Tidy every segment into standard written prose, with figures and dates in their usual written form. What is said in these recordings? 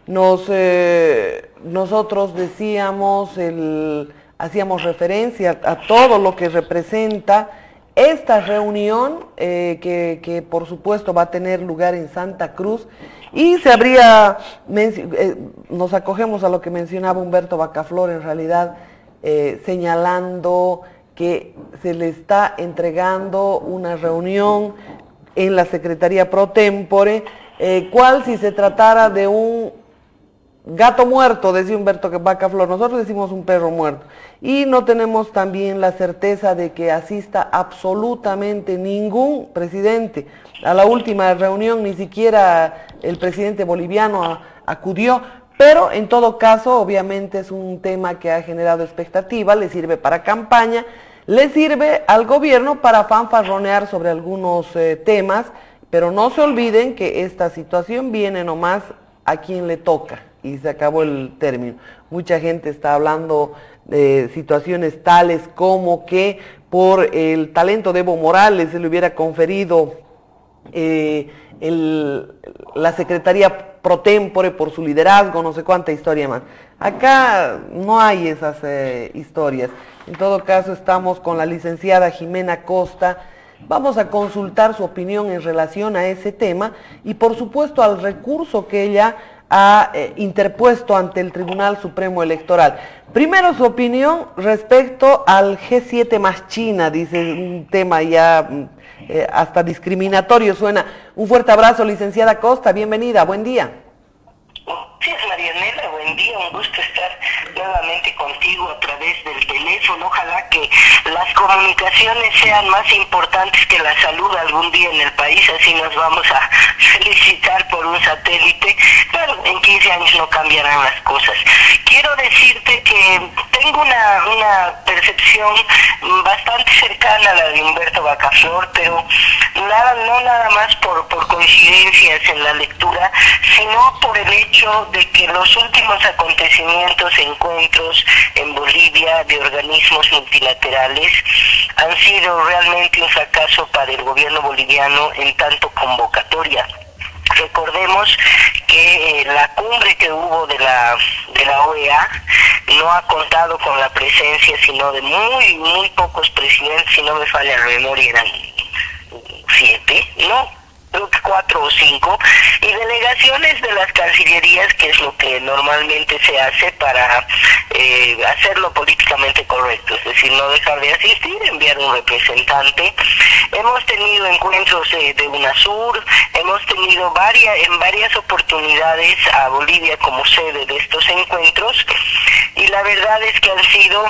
nosotros hacíamos referencia a todo lo que representa esta reunión que por supuesto va a tener lugar en Santa Cruz y nos acogemos a lo que mencionaba Humberto Baccaflor en realidad, señalando que se le está entregando una reunión en la Secretaría Pro Tempore, cual si se tratara de un gato muerto, decía Humberto Baccaflor, nosotros decimos un perro muerto, y no tenemos también la certeza de que asista absolutamente ningún presidente. A la última reunión ni siquiera el presidente boliviano acudió, pero en todo caso obviamente es un tema que ha generado expectativa, le sirve para campaña, le sirve al gobierno para fanfarronear sobre algunos temas, pero no se olviden que esta situación viene nomás a quien le toca y se acabó el término. Mucha gente está hablando de situaciones tales como que por el talento de Evo Morales se le hubiera conferido la Secretaría Pro Tempore por su liderazgo, no sé cuánta historia más. Acá no hay esas historias. En todo caso estamos con la licenciada Jimena Costa. Vamos a consultar su opinión en relación a ese tema y por supuesto al recurso que ella ha interpuesto ante el Tribunal Supremo Electoral. Primero su opinión respecto al G7 más China, dice un tema ya hasta discriminatorio suena. Un fuerte abrazo, licenciada Costa, bienvenida, buen día. Gracias, Marianela, buen día, un gusto estar nuevamente contigo a través del teléfono. Ojalá que las comunicaciones sean más importantes que la salud algún día en el país, así nos vamos a felicitar por un satélite. Claro, en 15 años no cambiarán las cosas. Quiero decirte que tengo una percepción bastante cercana a la de Humberto Baccaflor, pero no nada más por coincidencias en la lectura, sino por el hecho de que los últimos acontecimientos, encuentros en Bolivia de organismos multilaterales han sido realmente un fracaso para el gobierno boliviano en tanto convocatoria. Recordemos que la cumbre que hubo de la OEA no ha contado con la presencia sino de muy pocos presidentes, si no me falla la memoria eran 7, ¿no? Creo que 4 o 5, y delegaciones de las cancillerías, que es lo que normalmente se hace para hacerlo políticamente correcto, es decir, no dejar de asistir, enviar un representante. Hemos tenido encuentros de UNASUR, hemos tenido en varias oportunidades a Bolivia como sede de estos encuentros, y la verdad es que han sido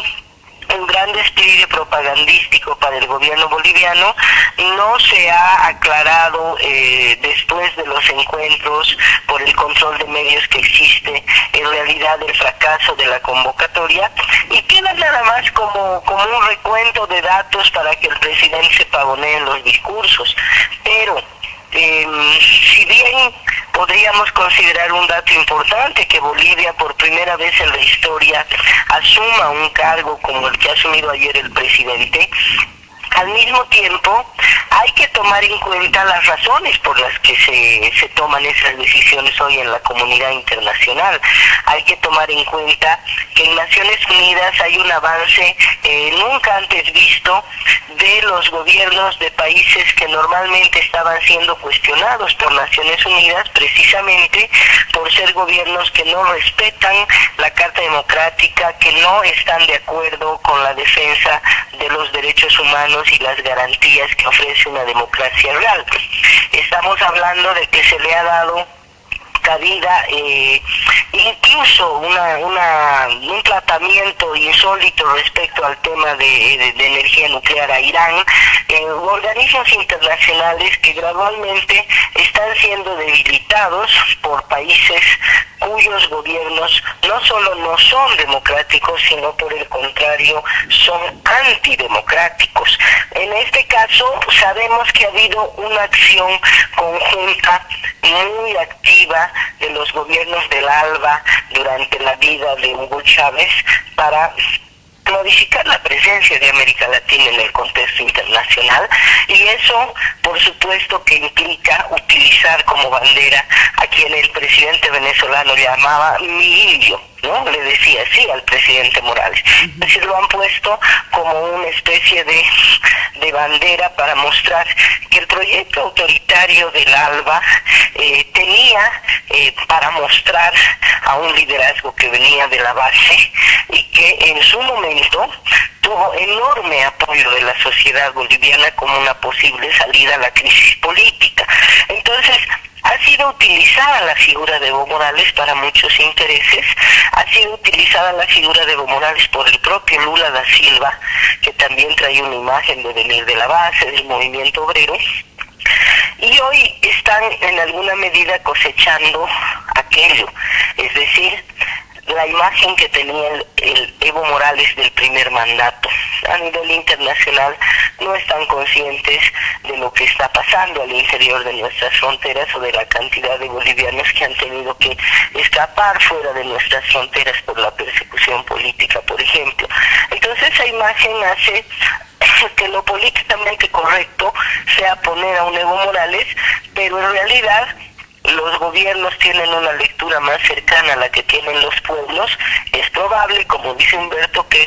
un gran despliegue propagandístico para el gobierno boliviano. No se ha aclarado después de los encuentros por el control de medios que existe en realidad el fracaso de la convocatoria, y queda nada más como un recuento de datos para que el presidente se pavonee en los discursos. Pero si bien podríamos considerar un dato importante que Bolivia por primera vez en la historia asuma un cargo como el que ha asumido ayer el presidente, al mismo tiempo hay que tomar en cuenta las razones por las que se toman esas decisiones hoy en la comunidad internacional. Hay que tomar en cuenta que en Naciones Unidas hay un avance nunca antes visto de los gobiernos de países que normalmente estaban siendo cuestionados por Naciones Unidas precisamente por ser gobiernos que no respetan la Carta Democrática, que no están de acuerdo con la defensa de los derechos humanos y las garantías que ofrece una democracia real. Estamos hablando de que se le ha dado cabida, incluso un tratamiento insólito respecto al tema de energía nuclear a Irán, organismos internacionales que gradualmente están siendo debilitados por países cuyos gobiernos no solo no son democráticos, sino por el contrario son antidemocráticos. En este caso sabemos que ha habido una acción conjunta muy activa de los gobiernos del ALBA durante la vida de Hugo Chávez para modificar la presencia de América Latina en el contexto internacional, y eso por supuesto que implica utilizar como bandera a quien el presidente venezolano llamaba mi indio, ¿no? Le decía así al presidente Morales. Es decir, lo han puesto como una especie de bandera para mostrar que el proyecto autoritario del ALBA tenía para mostrar a un liderazgo que venía de la base y que en su momento tuvo enorme apoyo de la sociedad boliviana como una posible salida a la crisis política. Entonces, ha sido utilizada la figura de Evo Morales para muchos intereses, ha sido utilizada la figura de Evo Morales por el propio Lula da Silva, que también trae una imagen de venir de la base, del movimiento obrero, y hoy están en alguna medida cosechando aquello, es decir, la imagen que tenía el Evo Morales del primer mandato. A nivel internacional no están conscientes de lo que está pasando al interior de nuestras fronteras o de la cantidad de bolivianos que han tenido que escapar fuera de nuestras fronteras por la persecución política, por ejemplo. Entonces esa imagen hace que lo políticamente correcto sea poner a un Evo Morales, pero en realidad los gobiernos tienen una lectura más cercana a la que tienen los pueblos. Es probable, como dice Humberto, que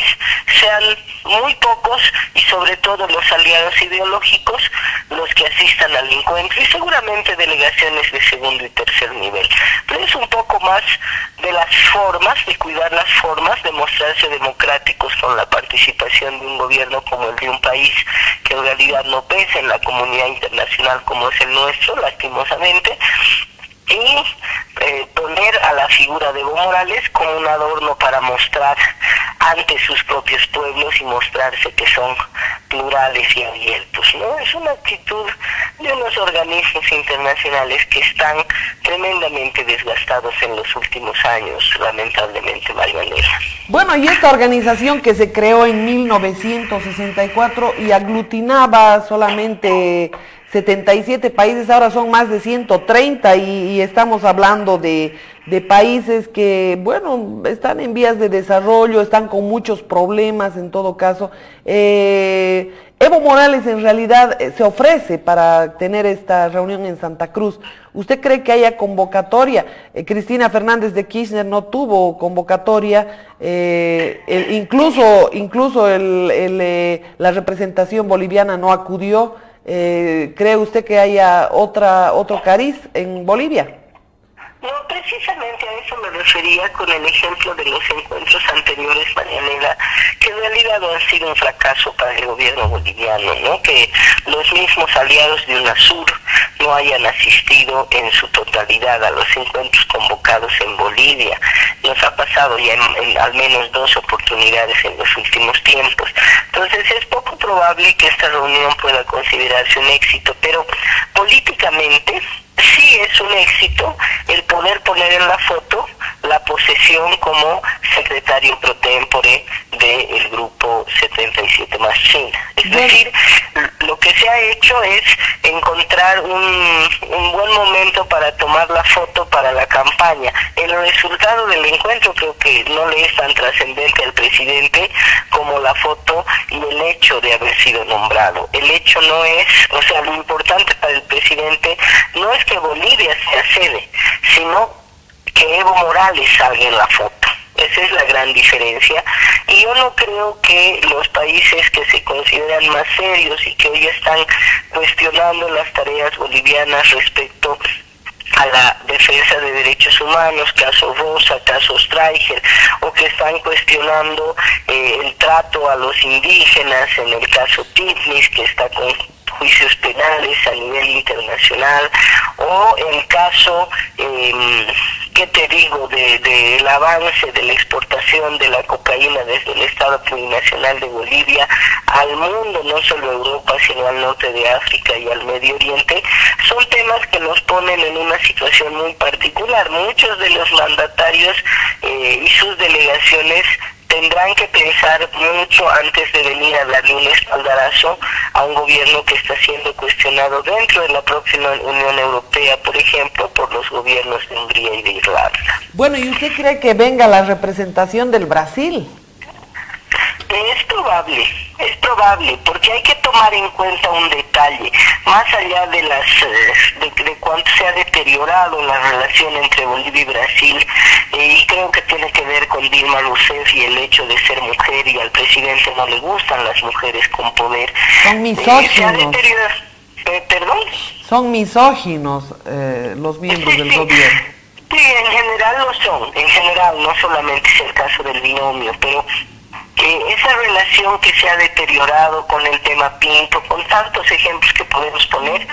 sean muy pocos y sobre todo los aliados ideológicos los que asistan al encuentro, y seguramente delegaciones de segundo y tercer nivel. Pero es un poco más de las formas, de cuidar las formas, de mostrarse democráticos con la participación de un gobierno como el de un país que en realidad no pesa en la comunidad internacional como es el nuestro, lastimosamente, y poner a la figura de Evo Morales como un adorno para mostrar ante sus propios pueblos y mostrarse que son plurales y abiertos, ¿no? Es una actitud de unos organismos internacionales que están tremendamente desgastados en los últimos años, lamentablemente, Marianela. Bueno, y esta organización que se creó en 1964 y aglutinaba solamente 77 países, ahora son más de 130 y estamos hablando de países que, bueno, están en vías de desarrollo, están con muchos problemas en todo caso. Evo Morales en realidad se ofrece para tener esta reunión en Santa Cruz. ¿Usted cree que haya convocatoria? Cristina Fernández de Kirchner no tuvo convocatoria, incluso la representación boliviana no acudió. ¿Cree usted que haya otro cariz en Bolivia? No, precisamente a eso me refería con el ejemplo de los encuentros anteriores, Marianela, que en realidad han sido un fracaso para el gobierno boliviano, ¿no? Que los mismos aliados de UNASUR no hayan asistido en su totalidad a los encuentros convocados en Bolivia. Nos ha pasado ya en al menos 2 oportunidades en los últimos tiempos. Entonces es poco probable que esta reunión pueda considerarse un éxito, pero políticamente sí es un éxito el poder poner en la foto la posesión como secretario pro tempore del grupo 77 más China. Es decir, lo que se ha hecho es encontrar un buen momento para tomar la foto para la campaña. El resultado del encuentro creo que no le es tan trascendente al presidente como la foto y el hecho de haber sido nombrado. El hecho no es, o sea, lo importante para el presidente no es que Bolivia sea sede, sino que Evo Morales salga en la foto. Esa es la gran diferencia, y yo no creo que los países que se consideran más serios y que hoy están cuestionando las tareas bolivianas respecto a la defensa de derechos humanos, caso Rosa, caso Streicher, o que están cuestionando el trato a los indígenas, en el caso Titnis, que está con juicios penales a nivel internacional, o el caso, ¿qué te digo?, del avance de la exportación de la cocaína desde el Estado Plurinacional de Bolivia al mundo, no solo a Europa, sino al norte de África y al Medio Oriente. Son temas que nos ponen en una situación muy particular. Muchos de los mandatarios y sus delegaciones tendrán que pensar mucho antes de venir a darle un espaldarazo a un gobierno que está siendo cuestionado dentro de la propia Unión Europea, por ejemplo, por los gobiernos de Hungría y de Irlanda. Bueno, ¿y usted cree que venga la representación del Brasil? es probable, porque hay que tomar en cuenta un detalle, más allá de de cuánto se ha deteriorado la relación entre Bolivia y Brasil, y creo que tiene que ver con Dilma Rousseff y el hecho de ser mujer, y al presidente no le gustan las mujeres con poder. Son misóginos. Se ha deteriorado, ¿perdón? Son misóginos los miembros del gobierno. Sí, en general lo son, en general, no solamente es el caso del binomio, pero esa relación que se ha deteriorado con el tema Pinto, con tantos ejemplos que podemos poner,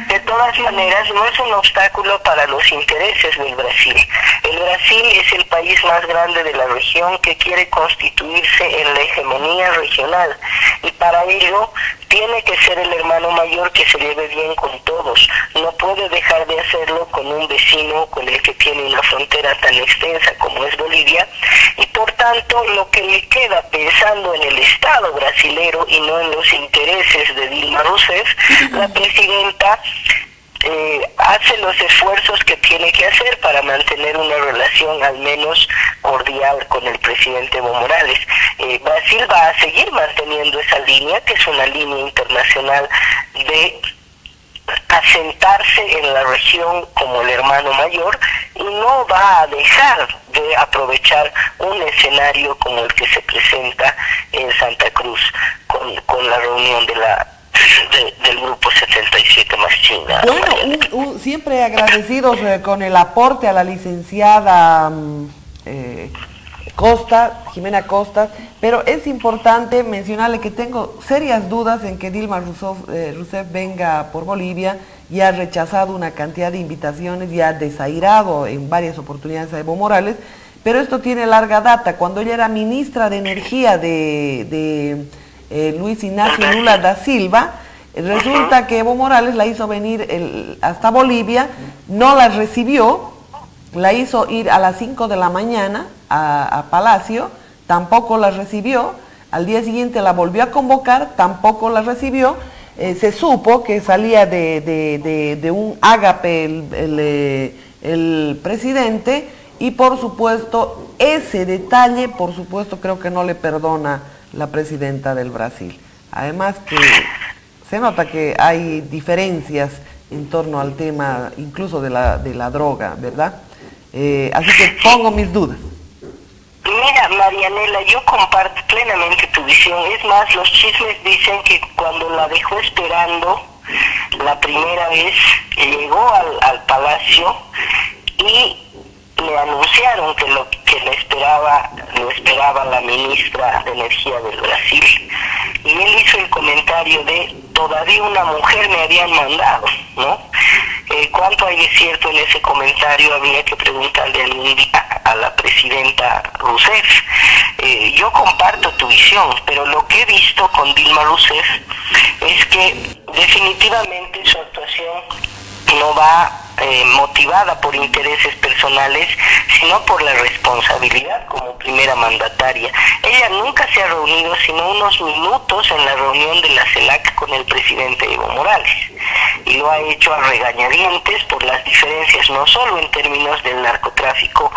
de todas maneras no es un obstáculo para los intereses del Brasil. El Brasil es el país más grande de la región que quiere constituirse en la hegemonía regional, y para ello tiene que ser el hermano mayor que se lleve bien con todos. No puede dejar de hacerlo con un vecino con el que tiene una frontera tan extensa como es Bolivia, y por tanto lo que le queda, pensando en el Estado brasilero y no en los intereses de Dilma Rousseff, la presidenta hace los esfuerzos que tiene que hacer para mantener una relación al menos cordial con el presidente Evo Morales. Brasil va a seguir manteniendo esa línea, que es una línea internacional de asentarse en la región como el hermano mayor, y no va a dejar de aprovechar un escenario como el que se presenta en Santa Cruz con la reunión del grupo 77 más China. Bueno, siempre agradecidos con el aporte a la licenciada Jimena Costas, pero es importante mencionarle que tengo serias dudas en que Dilma Rousseff venga por Bolivia, y ha rechazado una cantidad de invitaciones y ha desairado en varias oportunidades a Evo Morales, pero esto tiene larga data. Cuando ella era ministra de Energía de Luis Ignacio Lula da Silva, resulta que Evo Morales la hizo venir hasta Bolivia, no la recibió, la hizo ir a las 5 de la mañana a Palacio, tampoco la recibió. Al día siguiente la volvió a convocar, tampoco la recibió. Se supo que salía de un ágape el presidente, y por supuesto ese detalle, por supuesto, creo que no le perdona la presidenta del Brasil. Además que se nota que hay diferencias en torno al tema incluso de la droga, ¿verdad? Así que pongo mis dudas. Mira, Marianela, yo comparto plenamente tu visión. Es más, los chismes dicen que cuando la dejó esperando la primera vez, llegó al palacio y le anunciaron que lo esperaba la ministra de Energía del Brasil. Y él hizo el comentario de: todavía una mujer me habían mandado, ¿no? ¿Cuánto hay de cierto en ese comentario? Habría que preguntarle algún día a la presidenta Rousseff. Yo comparto tu visión, pero lo que he visto con Dilma Rousseff es que definitivamente su actuación no va motivada por intereses personales, sino por la responsabilidad como primera mandataria. Ella nunca se ha reunido sino unos minutos en la reunión de la CELAC con el presidente Evo Morales, y lo ha hecho a regañadientes por las diferencias no solo en términos del narcotráfico,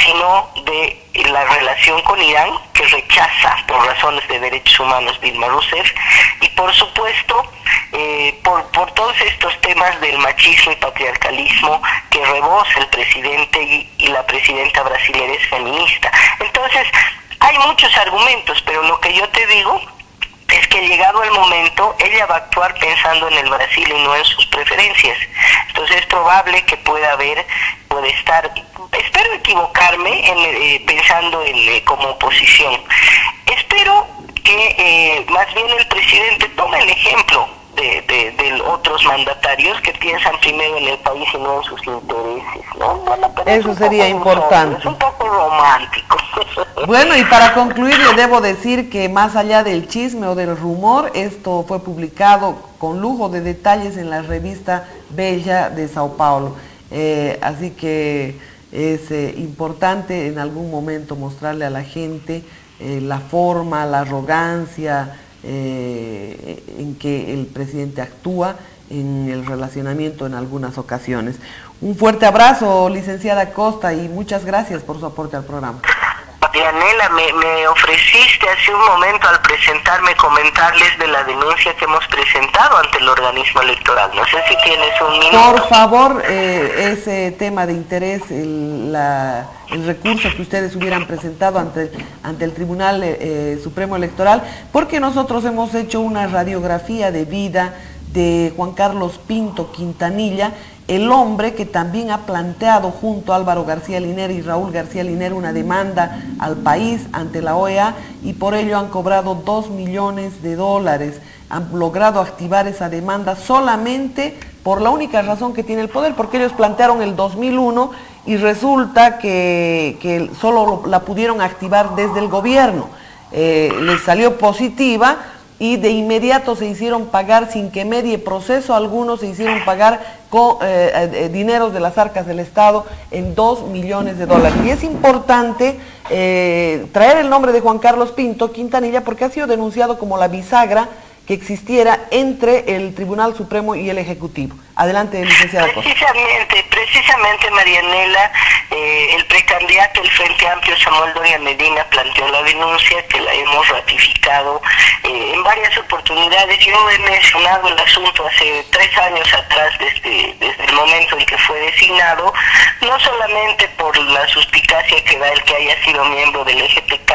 sino de la relación con Irán, que rechaza por razones de derechos humanos Dilma Rousseff, y por supuesto por todos estos temas del machismo y patriarcalismo que rebosa el presidente, y la presidenta brasilera es feminista. Entonces hay muchos argumentos, pero lo que yo te digo es que llegado el momento ella va a actuar pensando en el Brasil y no en sus preferencias. Entonces es probable que puede estar, espero equivocarme, pensando como oposición. Espero que más bien el presidente tome el ejemplo de otros mandatarios que piensan primero en el país y no en sus intereses, ¿no? Bueno, eso sería importante. Es un poco romántico. Bueno, y para concluir le debo decir que más allá del chisme o del rumor, esto fue publicado con lujo de detalles en la revista Bella de Sao Paulo. Así que es importante en algún momento mostrarle a la gente la forma, la arrogancia en que el presidente actúa en el relacionamiento en algunas ocasiones. Un fuerte abrazo, licenciada Costa, y muchas gracias por su aporte al programa. Marianela, me ofreciste hace un momento al presentarme comentarles de la denuncia que hemos presentado ante el organismo electoral. No sé si tienes un minuto. Por favor, ese tema de interés, el recurso que ustedes hubieran presentado ante el Tribunal Supremo Electoral, porque nosotros hemos hecho una radiografía de vida de Juan Carlos Pinto Quintanilla, el hombre que también ha planteado junto a Álvaro García Linera y Raúl García Linera una demanda al país ante la OEA, y por ello han cobrado $2 millones. Han logrado activar esa demanda solamente por la única razón que tiene el poder, porque ellos plantearon el 2001 y resulta que solo la pudieron activar desde el gobierno. Les salió positiva y de inmediato se hicieron pagar sin que medie proceso. Algunos se hicieron pagar con dineros de las arcas del Estado en $2 millones. Y es importante traer el nombre de Juan Carlos Pinto Quintanilla porque ha sido denunciado como la bisagra que existiera entre el Tribunal Supremo y el Ejecutivo. Adelante, licenciada Costa. Precisamente, Marianela, el precandidato del Frente Amplio, Samuel Doria Medina, planteó la denuncia, que la hemos ratificado en varias oportunidades. Yo he mencionado el asunto hace 3 años atrás, desde el momento en que fue designado, no solamente por la suspicacia que da el que haya sido miembro del EGTK,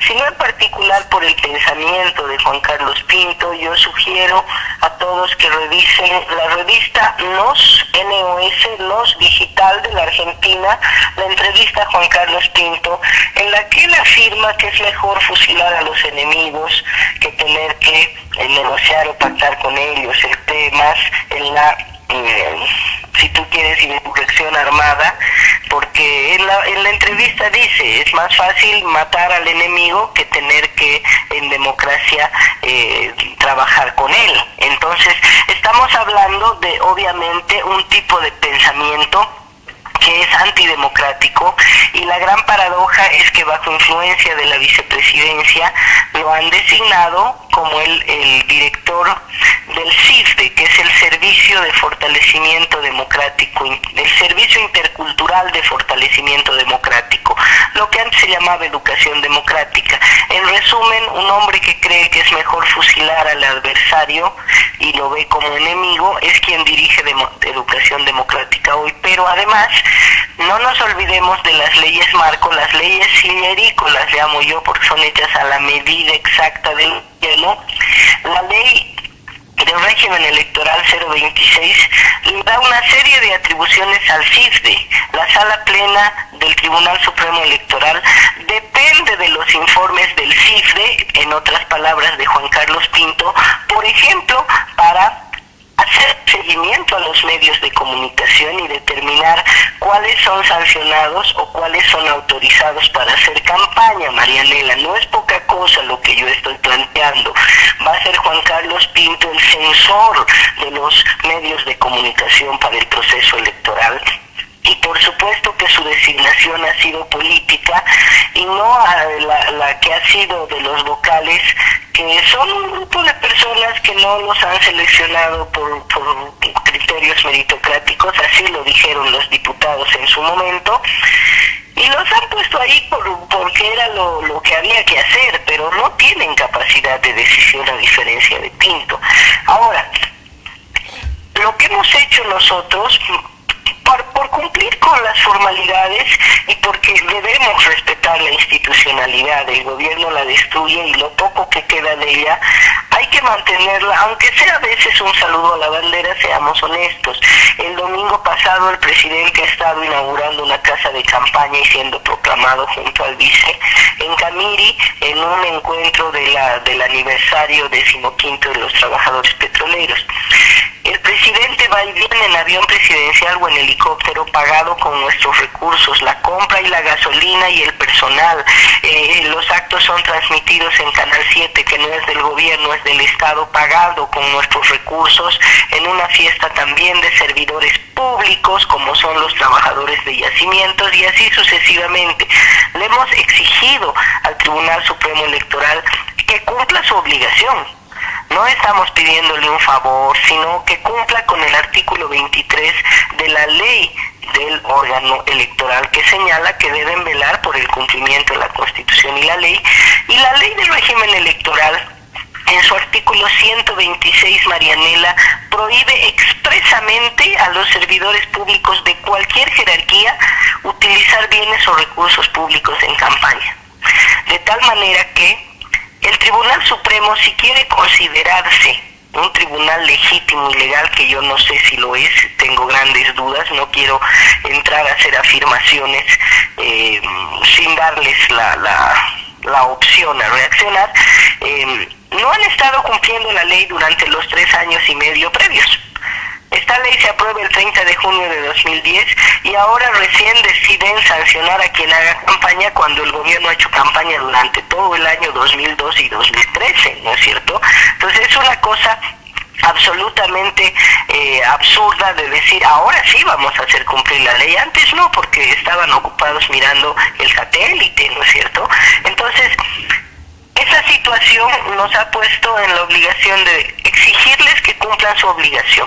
sino en particular por el pensamiento de Juan Carlos Pinto. Yo sugiero a todos que revisen la revista NOS Digital de la Argentina, la entrevista a Juan Carlos Pinto, en la que él afirma que es mejor fusilar a los enemigos que tener que negociar o pactar con ellos. Más en la, si tú quieres, insurrección armada, porque en la entrevista dice, es más fácil matar al enemigo que tener que en democracia trabajar con él. Entonces, estamos hablando de, obviamente, un tipo de pensamiento que es antidemocrático, y la gran paradoja es que bajo influencia de la vicepresidencia lo han designado como el director del CIFDE, que es el Servicio de Fortalecimiento Democrático, el Servicio Intercultural de Fortalecimiento Democrático, lo que antes se llamaba Educación Democrática. En resumen, un hombre que cree que es mejor fusilar al adversario y lo ve como enemigo es quien dirige Educación Democrática hoy. Pero además, no nos olvidemos de las leyes marco, las leyes Cillerico, las llamo yo porque son hechas a la medida exacta del gobierno. La ley del régimen electoral 026 le da una serie de atribuciones al CIFDE. La sala plena del Tribunal Supremo Electoral depende de los informes del CIFDE, en otras palabras de Juan Carlos Pinto, por ejemplo, para hacer seguimiento a los medios de comunicación y determinar cuáles son sancionados o cuáles son autorizados para hacer campaña. Marianela, no es poca cosa lo que yo estoy planteando. Va a ser Juan Carlos Pinto el censor de los medios de comunicación para el proceso electoral. Y por supuesto que su designación ha sido política y no la que ha sido de los vocales, que son un grupo de personas que no los han seleccionado por criterios meritocráticos, así lo dijeron los diputados en su momento, y los han puesto ahí porque era lo que había que hacer, pero no tienen capacidad de decisión a diferencia de Pinto. Ahora, lo que hemos hecho nosotros, por cumplir con las formalidades y porque debemos respetar la institucionalidad, el gobierno la destruye y lo poco que queda de ella hay que mantenerla, aunque sea a veces un saludo a la bandera, seamos honestos. El domingo pasado el presidente ha estado inaugurando una casa de campaña y siendo proclamado junto al vice en Camiri en un encuentro del aniversario 15º de los trabajadores petroleros. El presidente va y viene en avión presidencial o en helicóptero pagado con nuestros recursos, la compra y la gasolina y el personal. Los actos son transmitidos en Canal 7, que no es del gobierno, es del Estado, pagado con nuestros recursos, en una fiesta también de servidores públicos, como son los trabajadores de yacimientos, y así sucesivamente. Le hemos exigido al Tribunal Supremo Electoral que cumpla su obligación. No estamos pidiéndole un favor, sino que cumpla con el artículo 23 de la ley del órgano electoral, que señala que deben velar por el cumplimiento de la Constitución y la ley del régimen electoral. En su artículo 126, Marianela, prohíbe expresamente a los servidores públicos de cualquier jerarquía utilizar bienes o recursos públicos en campaña. De tal manera que el Tribunal Supremo, si quiere considerarse un tribunal legítimo y legal, que yo no sé si lo es, tengo grandes dudas, no quiero entrar a hacer afirmaciones sin darles la opción a reaccionar, no han estado cumpliendo la ley durante los 3 años y medio previos. Esta ley se aprueba el 30 de junio de 2010 y ahora recién deciden sancionar a quien haga campaña, cuando el gobierno ha hecho campaña durante todo el año 2012 y 2013, ¿no es cierto? Entonces es una cosa absolutamente absurda de decir, ahora sí vamos a hacer cumplir la ley, antes no, porque estaban ocupados mirando el satélite, ¿no es cierto? Entonces, esa situación nos ha puesto en la obligación de exigirles que cumplan su obligación.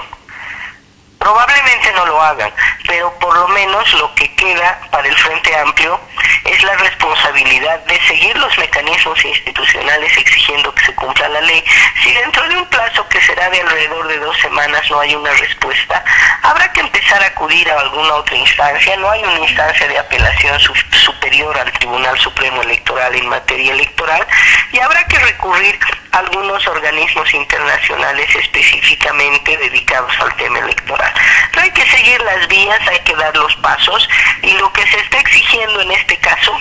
Probablemente no lo hagan, pero por lo menos lo que queda para el Frente Amplio es la responsabilidad de seguir los mecanismos institucionales exigiendo que se cumpla la ley. Si dentro de un plazo que será de alrededor de 2 semanas no hay una respuesta, habrá que empezar a acudir a alguna otra instancia. No hay una instancia de apelación superior al Tribunal Supremo Electoral en materia electoral, y habrá que recurrir a algunos organismos internacionales específicamente dedicados al tema electoral. Pero hay que seguir las vías, hay que dar los pasos, y lo que se está exigiendo en este caso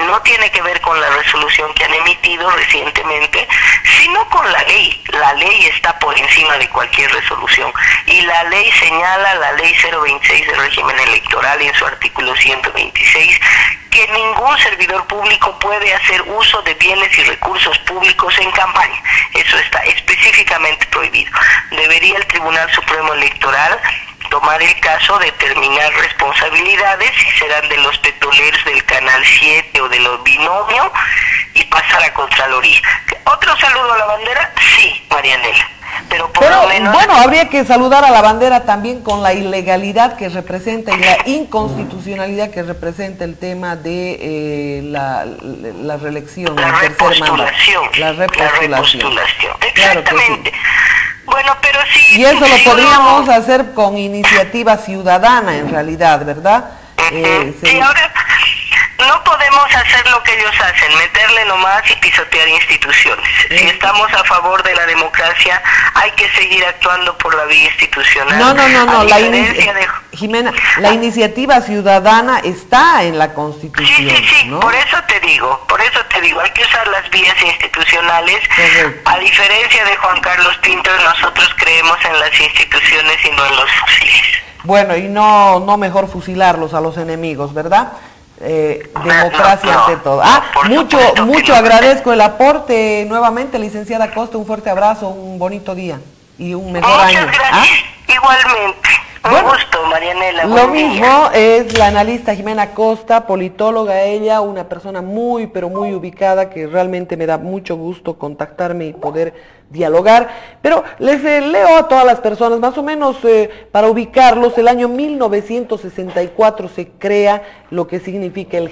no tiene que ver con la resolución que han emitido recientemente, sino con la ley. La ley está por encima de cualquier resolución, y la ley señala, la ley 026 del régimen electoral, en su artículo 126, que ningún servidor público puede hacer uso de bienes y recursos públicos en campaña. Eso está específicamente prohibido. Debería el Tribunal Supremo Electoral tomar el caso, determinar responsabilidades, si serán de los petroleros del Canal 7 o de los binomios, y pasar a Contraloría. ¿Otro saludo a la bandera? Sí, Marianela. Pero lo menos... bueno, habría que saludar a la bandera también con la ilegalidad que representa y la inconstitucionalidad que representa el tema de la reelección, la repostulación. La repostulación. Exactamente. Claro. Bueno, pero sí... Y eso lo podríamos hacer con iniciativa ciudadana, en realidad, ¿verdad? Sí, ahora no podemos hacer lo que ellos hacen, meterle nomás y pisotear instituciones. Si estamos a favor de la democracia, hay que seguir actuando por la vía institucional. No, Jimena, la iniciativa ciudadana está en la Constitución. Sí, ¿no? por eso te digo, hay que usar las vías institucionales. Correcto. A diferencia de Juan Carlos Pinto, nosotros creemos en las instituciones y no en los fusiles. Bueno, y no mejor fusilarlos a los enemigos, ¿verdad? Democracia ante todo. Mucho agradezco el aporte nuevamente, licenciada Costa, un fuerte abrazo, un bonito día y un mejor año. Muchas gracias, igualmente. Un gusto, Marianela. Lo mismo es la analista Jimena Costa, politóloga ella, una persona muy, pero muy ubicada, que realmente me da mucho gusto contactarme y poder dialogar. Pero les leo a todas las personas, más o menos para ubicarlos, el año 1964 se crea lo que significa el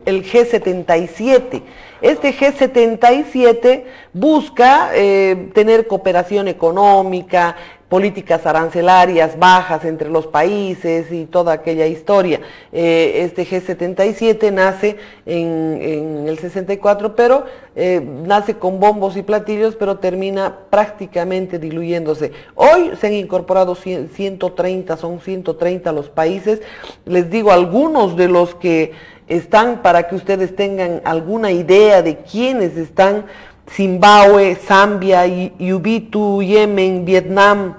G77. Este G77 busca tener cooperación económica, políticas arancelarias bajas entre los países y toda aquella historia. Este G77 nace en el 64, pero nace con bombos y platillos, pero termina prácticamente diluyéndose. Hoy se han incorporado 130, son 130 los países. Les digo algunos de los que están para que ustedes tengan alguna idea de quiénes están: Zimbabue, Zambia, Ubuntu, Yemen, Vietnam,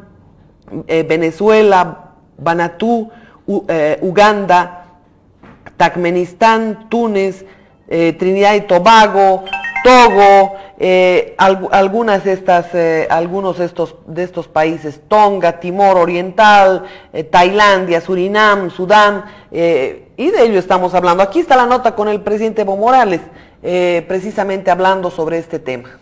Venezuela, Vanuatu, Uganda, Turkmenistán, Túnez, Trinidad y Tobago, Togo, algunos de estos países, Tonga, Timor Oriental, Tailandia, Surinam, Sudán, y de ello estamos hablando. Aquí está la nota con el presidente Evo Morales, precisamente hablando sobre este tema.